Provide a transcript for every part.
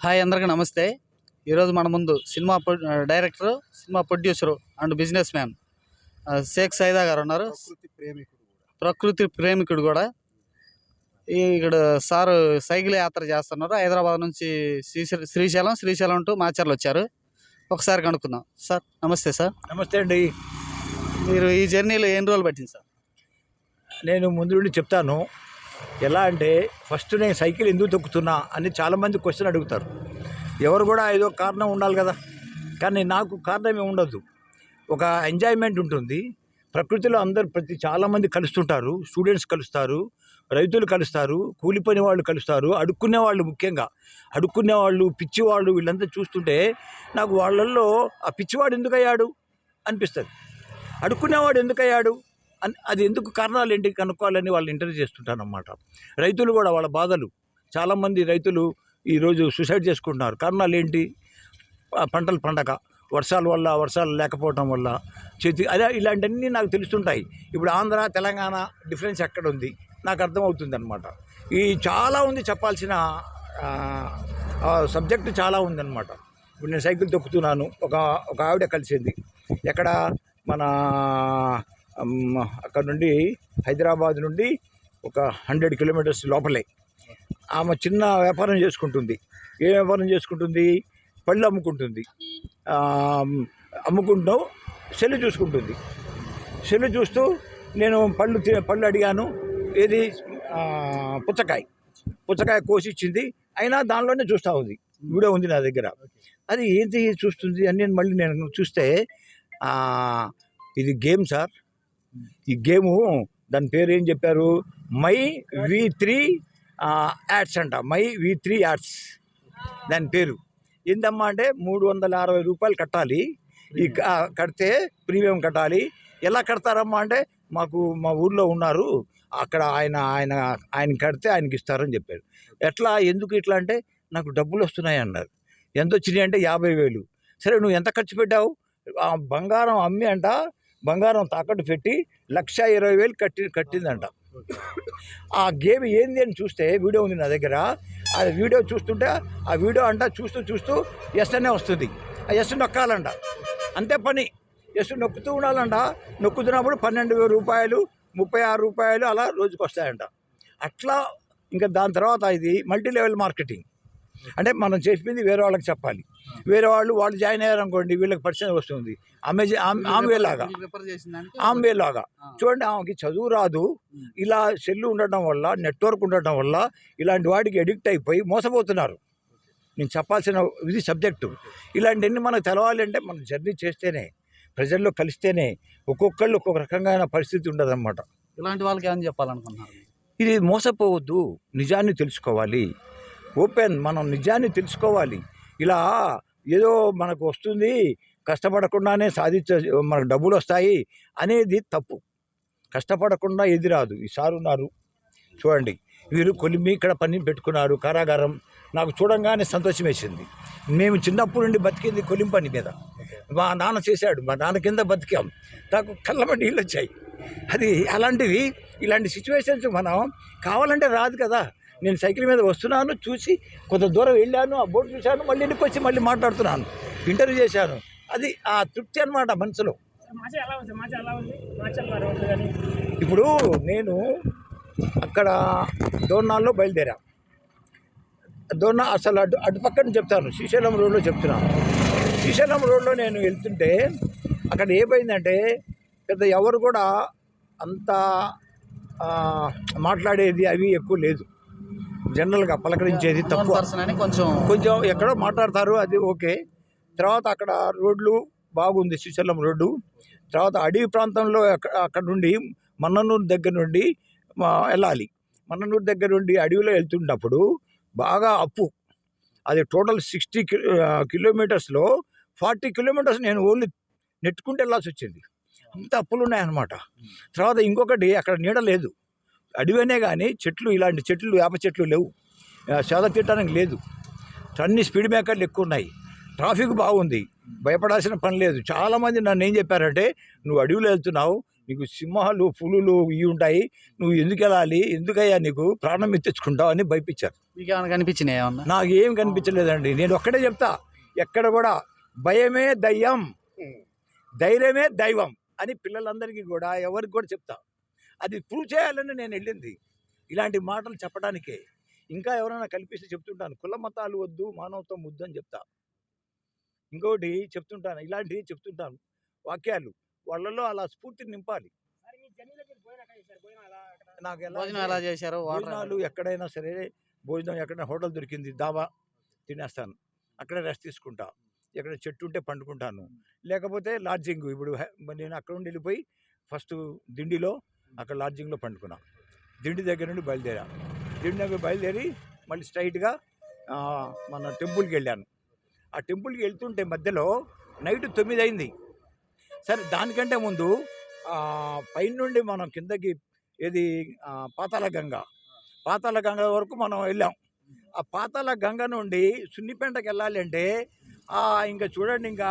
Hi అందరికీ నమస్తే. ఈరోజు మన ముందు cinema director, cinema producer and businessman Sheikh Saida గారు ఉన్నారు. ప్రకృతి ప్రేమికుడు కూడా. ఇక్కడ సారు సైకిల్ యాత్ర చేస్తున్నారు. హైదరాబాద్ నుంచి శ్రీశైలం టు మాచర్లు వచ్చారు. ఒకసారి కనుక్కుందాం. సార్ నమస్తే. సార్ నమస్తే అండి. మీరు ఈ జర్నీలో ఎన్ని రోజులు పట్టింది సార్? నేను ముందు నుండి చెప్తాను. ఎలా అంటే ఫస్ట్ నేను సైకిల్ ఎందుకు తొక్కుతున్నా అని చాలామంది క్వశ్చన్ అడుగుతారు. ఎవరు కూడా ఏదో కారణం ఉండాలి కదా, కానీ నాకు కారణమే ఉండదు. ఒక ఎంజాయ్మెంట్ ఉంటుంది. ప్రకృతిలో అందరు చాలామంది కలుస్తుంటారు. స్టూడెంట్స్ కలుస్తారు, రైతులు కలుస్తారు, కూలిపోయిన వాళ్ళు కలుస్తారు, అడుక్కునే వాళ్ళు, ముఖ్యంగా అడుక్కునే వాళ్ళు, పిచ్చివాళ్ళు, వీళ్ళంతా చూస్తుంటే నాకు వాళ్ళల్లో ఆ పిచ్చివాడు ఎందుకు అయ్యాడు అనిపిస్తుంది. అడుక్కునేవాడు ఎందుకు అయ్యాడు అది ఎందుకు కారణాలు ఏంటి కనుక్కోవాలని వాళ్ళు ఇంటర్వ్యూ చేస్తుంటాను అన్నమాట. రైతులు కూడా వాళ్ళ బాధలు, చాలామంది రైతులు ఈరోజు సూసైడ్ చేసుకుంటున్నారు. కారణాలు ఏంటి? పంటలు పండగ, వర్షాలు లేకపోవటం వల్ల, అదే ఇలాంటివన్నీ నాకు తెలుస్తుంటాయి. ఇప్పుడు ఆంధ్ర తెలంగాణ డిఫరెన్స్ ఎక్కడ ఉంది నాకు అర్థమవుతుంది అనమాట. ఈ చాలా ఉంది చెప్పాల్సిన సబ్జెక్టు చాలా ఉందన్నమాట. ఇప్పుడు నేను సైకిల్ తొక్కుతున్నాను. ఒక ఆవిడ కలిసింది. ఎక్కడ మన అక్కడ నుండి హైదరాబాద్ నుండి ఒక 100 కిలోమీటర్స్ లోపలే. ఆమె చిన్న వ్యాపారం చేసుకుంటుంది. ఏ వ్యాపారం చేసుకుంటుంది? పళ్ళు అమ్ముకుంటుంది. అమ్ముకుంటూ సెల్లు చూసుకుంటుంది. సెల్లు చూస్తూ నేను పళ్ళు అడిగాను. ఏది? పుచ్చకాయ కోసి ఇచ్చింది. అయినా దానిలోనే చూస్తూ ఉంది. వీడియో ఉంది నా దగ్గర. అది ఏంటి చూస్తుంది అని నేను చూస్తే ఇది గేమ్ సార్. ఈ గేము దాని పేరు ఏం చెప్పారు? మై V3 యాడ్స్ అంట. మై V3 యాడ్స్ దాని పేరు. ఏందమ్మా అంటే 360 రూపాయలు కట్టాలి. ఈ కడితే ప్రీమియం కట్టాలి. ఎలా కడతారమ్మా అంటే మా ఊర్లో ఉన్నారు, అక్కడ ఆయన కడితే ఆయనకి ఇస్తారని చెప్పారు. ఎట్లా, ఎందుకు ఇట్లా అంటే నాకు డబ్బులు వస్తున్నాయి అన్నారు. ఎంత వచ్చినాయి అంటే 50,000. సరే, నువ్వు ఎంత ఖర్చు పెట్టావు? బంగారం అమ్మి అంట, బంగారం తాకట్టు పెట్టి 1,20,000 కట్టిందంట. ఆ గేమ్ ఏంది అని చూస్తే వీడియో ఉంది నా దగ్గర. ఆ వీడియో చూస్తుంటే ఆ వీడియో అంట చూస్తూ ఎస్ అనే వస్తుంది. ఆ ఎస్ నొక్కాలంట, అంతే పని. ఎస్ నొక్కుతూ ఉండాలంట. నొక్కుతున్నప్పుడు 12,000 రూపాయలు, 36 రూపాయలు అలా రోజుకి వస్తాయంట. అట్లా ఇంకా దాని తర్వాత ఇది మల్టీ లెవెల్ మార్కెటింగ్. అంటే మనం చేసింది వేరే వాళ్ళకి చెప్పాలి. వేరే వాళ్ళు జాయిన్ అయ్యారనుకోండి, వీళ్ళకి పరిచయం వస్తుంది. ఆమెలాగా చూడండి, ఆమెకి చదువు రాదు. ఇలా సెల్లు ఉండటం వల్ల, నెట్వర్క్ ఉండటం వల్ల ఇలాంటి వాటికి ఎడిక్ట్ అయిపోయి మోసపోతున్నారు. నేను చెప్పాల్సిన ఇది సబ్జెక్టు. ఇలాంటివన్నీ మనకు తెలవాలి అంటే మనం జర్నీ చేస్తేనే, ప్రజల్లో కలిస్తేనే. ఒక్కొక్కళ్ళు ఒక్కొక్క రకంగా పరిస్థితి ఉండదన్నమాట. ఇలాంటి వాళ్ళకి ఏమని చెప్పాలనుకుంటున్నారు? ఇది మోసపోవద్దు, నిజాన్ని తెలుసుకోవాలి. మనం నిజాన్ని తెలుసుకోవాలి. ఇలా ఏదో మనకు వస్తుంది, కష్టపడకుండానే మనకు డబ్బులు వస్తాయి అనేది తప్పు. కష్టపడకుండా ఏది రాదు. ఈ సార్ ఉన్నారు చూడండి, వీరు కొలిమి ఇక్కడ పని పెట్టుకున్నారు, కారాగారం. నాకు చూడంగానే సంతోషం వేసింది. మేము చిన్నప్పటి నుండి బతికింది కొలిం పని మీద. మా నాన్న చేశాడు, మా నాన్న కింద బతికాం. నాకు కళ్ళమ నీళ్ళు వచ్చాయి. అది అలాంటివి, ఇలాంటి సిచ్యువేషన్స్ మనం కావాలంటే రాదు కదా. నేను సైకిల్ మీద వస్తున్నాను, చూసి కొంత దూరం వెళ్ళాను, ఆ బోర్డు చూశాను, మళ్ళీ ఇంటికి వచ్చి మళ్ళీ మాట్లాడుతున్నాను, ఇంటర్వ్యూ చేశాను. అది ఆ తృప్తి అనమాట మనసులో. ఇప్పుడు నేను అక్కడ దోర్నాల్లో బయలుదేరా. అసలు అటుపక్కన చెప్తాను, శ్రీశైలం రోడ్లో చెప్తున్నాను. శ్రీశైలం రోడ్లో నేను వెళ్తుంటే అక్కడ ఏమైందంటే పెద్ద ఎవరు కూడా అంత మాట్లాడేది అవి ఎక్కువ లేదు. జనరల్గా పలకరించేది తక్కువ. కొంచెం ఎక్కడో మాట్లాడతారు, అది ఓకే. తర్వాత అక్కడ రోడ్లు బాగుంది, శ్రీశైలం రోడ్డు. తర్వాత అడవి ప్రాంతంలో అక్కడ నుండి మన్ననూరు దగ్గర నుండి వెళ్ళాలి. మన్ననూరు దగ్గర నుండి అడవిలో వెళ్తున్నప్పుడు బాగా అప్పు. అది టోటల్ 60 కిలోమీటర్స్లో 40 కిలోమీటర్స్ నేను ఓన్లీ నెట్టుకుంటూ వెళ్ళాల్సి వచ్చింది. అంత అప్పులు ఉన్నాయన్నమాట. తర్వాత ఇంకొకటి, అక్కడ నీడ లేదు. అడవినే కానీ చెట్లు, ఇలాంటి చెట్లు, వేప చెట్లు లేవు. సేద తీయటానికి లేదు. అన్ని స్పీడ్ బ్రేకర్లు ఎక్కువ ఉన్నాయి. ట్రాఫిక్ బాగుంది, భయపడాల్సిన పని లేదు. చాలామంది నన్ను ఏం చెప్పారంటే, నువ్వు అడవిలో వెళ్తున్నావు, నీకు సింహాలు, పులులు ఇవి ఉంటాయి, నువ్వు ఎందుకు వెళ్ళాలి, ఎందుకయ్యా నీకు ప్రాణం తెచ్చుకుంటావు అని భయపించారు. మీకు ఏమైనా కనిపించినాయి ఏమన్నా? నాకు ఏం కనిపించలేదండి. నేను ఒక్కటే చెప్తా, ఎక్కడ కూడా భయమే దయ్యం, ధైర్యమే దైవం అని పిల్లలందరికీ కూడా ఎవరికి కూడా చెప్తా. అది ప్రూవ్ చేయాలని నేను వెళ్ళింది ఇలాంటి మాటలు చెప్పడానికే. ఇంకా ఎవరైనా కల్పిస్తే చెప్తుంటాను, కుల మతాలు వద్దు, మానవత్వం ముద్దు అని చెప్తా. ఇంకోటి చెప్తుంటాను, ఇలాంటివి చెప్తుంటాను వాక్యాలు, వాళ్ళలో అలా స్ఫూర్తిని నింపాలి. నాకు భోజనం ఎలా చేశారు? భోజనాలు ఎక్కడైనా సరే, భోజనం ఎక్కడైనా హోటల్ దొరికింది, దాబా తినేస్తాను, అక్కడే రెస్ట్ తీసుకుంటా. ఎక్కడ చెట్టు ఉంటే పండుకుంటాను, లేకపోతే లాడ్జింగ్. ఇప్పుడు నేను అక్కడ నుండి వెళ్ళిపోయి ఫస్ట్ దిండిలో అక్కడ లాడ్జింగ్లో పండుకున్నా. దిండి దగ్గర నుండి బయలుదేరా, దిండి దగ్గర బయలుదేరి మళ్ళీ స్ట్రైట్గా మన టెంపుల్కి వెళ్ళాను. ఆ టెంపుల్కి వెళ్తుంటే మధ్యలో నైట్ 9 అయింది. సరే, దానికంటే ముందు పైన నుండి మనం కిందకి ఏది పాతాళ గంగ వరకు మనం వెళ్ళాం. ఆ పాతాళ గంగ నుండి సున్నిపేంటకి వెళ్ళాలి అంటే ఇంకా చూడండి, ఇంకా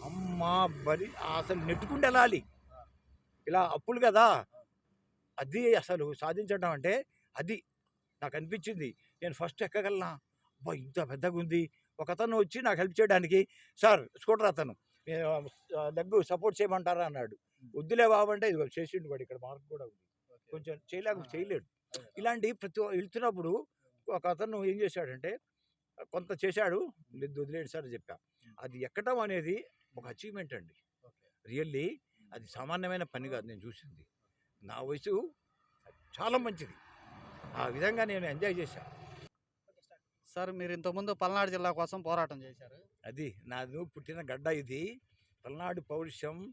అమ్మ బరి అసలు నెట్టుకుంటూ వెళ్ళాలి. ఇలా అప్పులు కదా, అది అసలు సాధించడం అంటే అది నాకు అనిపించింది. నేను ఫస్ట్ ఎక్కగలనా, అబ్బా ఇంత పెద్దగా ఉంది. ఒక అతను వచ్చి నాకు హెల్ప్ చేయడానికి, సార్ స్కూటర్ అతను, లెగ్ సపోర్ట్ చేయమంటారా అన్నాడు. వద్దులే బాబు అంటే, ఇది చేసిండు వాడు, ఇక్కడ మార్క్ కూడా ఉంది, కొంచెం చేయలేడు. ఇలాంటి ప్రతి వెళ్తున్నప్పుడు ఒక అతను ఏం చేశాడంటే, కొంత చేశాడు, లేదు వదిలేడు సార్ చెప్పా. అది ఎక్కడం అనేది ఒక అచీవ్మెంట్ అండి. రియల్లీ అది సామాన్యమైన పని కాదు. నేను చూసింది, నా వయసు చాలా మంచిది, ఆ విధంగా నేను ఎంజాయ్ చేశాను. సార్, మీరు ఇంతకుముందు పల్నాడు జిల్లా కోసం పోరాటం చేశారు. అది నాది పుట్టిన గడ్డ, ఇది పల్నాడు పౌరుషం